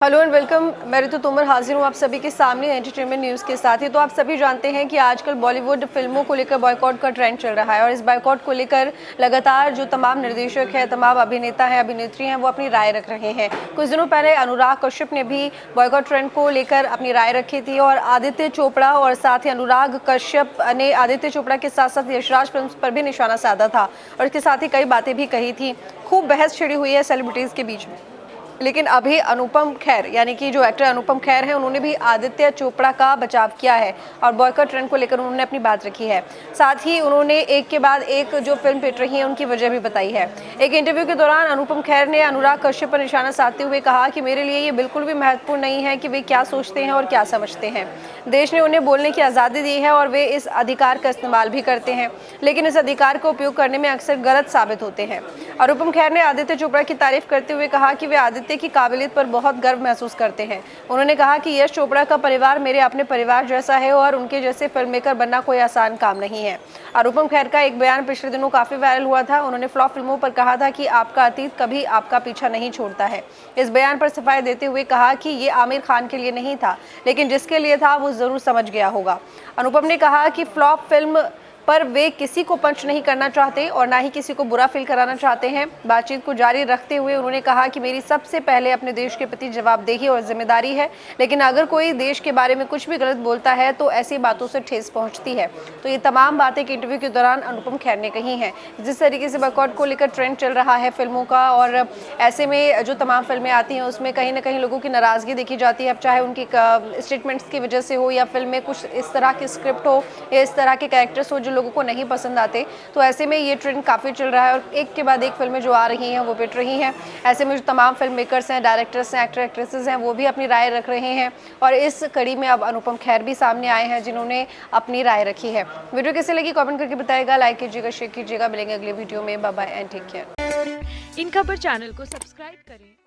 Hello and welcome. मैं ऋतु तोमर हाजिर हूँ आप सभी के सामने एंटरटेनमेंट न्यूज़ के साथ ही। तो आप सभी जानते हैं कि आजकल बॉलीवुड फिल्मों को लेकर बॉयकॉट का ट्रेंड चल रहा है और इस बॉयकॉट को लेकर लगातार जो तमाम निर्देशक हैं, तमाम अभिनेता हैं, अभिनेत्री हैं, वो अपनी राय रख रहे हैं। कुछ दिनों पहले अनुराग कश्यप ने भी बॉयकॉट ट्रेंड को लेकर अपनी राय रखी थी और आदित्य चोपड़ा और साथ ही अनुराग कश्यप ने आदित्य चोपड़ा के साथ साथ यशराज फिल्म पर भी निशाना साधा था और इसके साथ ही कई बातें भी कही थी। खूब बहस छिड़ी हुई है सेलिब्रिटीज़ के बीच में। लेकिन अभी अनुपम खेर यानी कि जो एक्टर अनुपम खेर हैं, उन्होंने भी आदित्य चोपड़ा का बचाव किया है और बॉयकॉट ट्रेंड को लेकर उन्होंने अपनी बात रखी है। साथ ही उन्होंने एक के बाद एक जो फिल्म पिट रही है उनकी वजह भी बताई है। एक इंटरव्यू के दौरान अनुपम खेर ने अनुराग कश्यप पर निशाना साधते हुए कहा कि मेरे लिए ये बिल्कुल भी महत्वपूर्ण नहीं है कि वे क्या सोचते हैं और क्या समझते हैं। देश ने उन्हें बोलने की आज़ादी दी है और वे इस अधिकार का इस्तेमाल भी करते हैं, लेकिन इस अधिकार का उपयोग करने में अक्सर गलत साबित होते हैं। अनुपम खेर ने आदित्य चोपड़ा की तारीफ करते हुए कहा कि वे आदित्य की काबिलियत पर बहुत गर्व महसूस करते हैं। उन्होंने कहा कि यश चोपड़ा का परिवार मेरे अपने परिवार जैसा है और उनके जैसे फिल्म मेकर बनना कोई आसान काम नहीं है। अनुपम खेर का एक बयान पिछले दिनों काफी वायरल हुआ था। उन्होंने फ्लॉप फिल्मों पर कहा था कि आपका अतीत कभी आपका पीछा नहीं छोड़ता है। इस बयान पर सफाई देते हुए कहा कि ये आमिर खान के लिए नहीं था, लेकिन जिसके लिए था वो जरूर समझ गया होगा। अनुपम ने कहा कि फ्लॉप फिल्म पर वे किसी को पंच नहीं करना चाहते और ना ही किसी को बुरा फील कराना चाहते हैं। बातचीत को जारी रखते हुए उन्होंने कहा कि मेरी सबसे पहले अपने देश के प्रति जवाबदेही और जिम्मेदारी है, लेकिन अगर कोई देश के बारे में कुछ भी गलत बोलता है तो ऐसी बातों से ठेस पहुंचती है। तो ये तमाम बातें एक इंटरव्यू के दौरान अनुपम खेर ने कही हैं। जिस तरीके से बॉयकॉट को लेकर ट्रेंड चल रहा है फिल्मों का, और ऐसे में जो तमाम फिल्में आती हैं उसमें कहीं ना कहीं लोगों की नाराज़गी देखी जाती है, अब चाहे उनकी स्टेटमेंट्स की वजह से हो या फिल्म में कुछ इस तरह की स्क्रिप्ट हो या इस तरह के कैरेक्टर्स हो जो लोगों को नहीं पसंद आते। तो ऐसे में ये ट्रेंड काफ़ी चल रहा है और एक के बाद एक फिल्में जो आ रही हैं वो पिट रही हैं। ऐसे में जो तमाम फिल्म मेकर्स हैं, डायरेक्टर्स हैं, एक्टर एक्ट्रेसेस हैं, वो भी अपनी राय रख रहे हैं और इस कड़ी में अब अनुपम खेर भी सामने आए हैं जिन्होंने अपनी राय रखी है। वीडियो कैसे लगी कमेंट करके बताइएगा, लाइक कीजिएगा, शेयर कीजिएगा। मिलेंगे अगले वीडियो में। Bye bye and take care. In Khabar channel को सब्सक्राइब करें।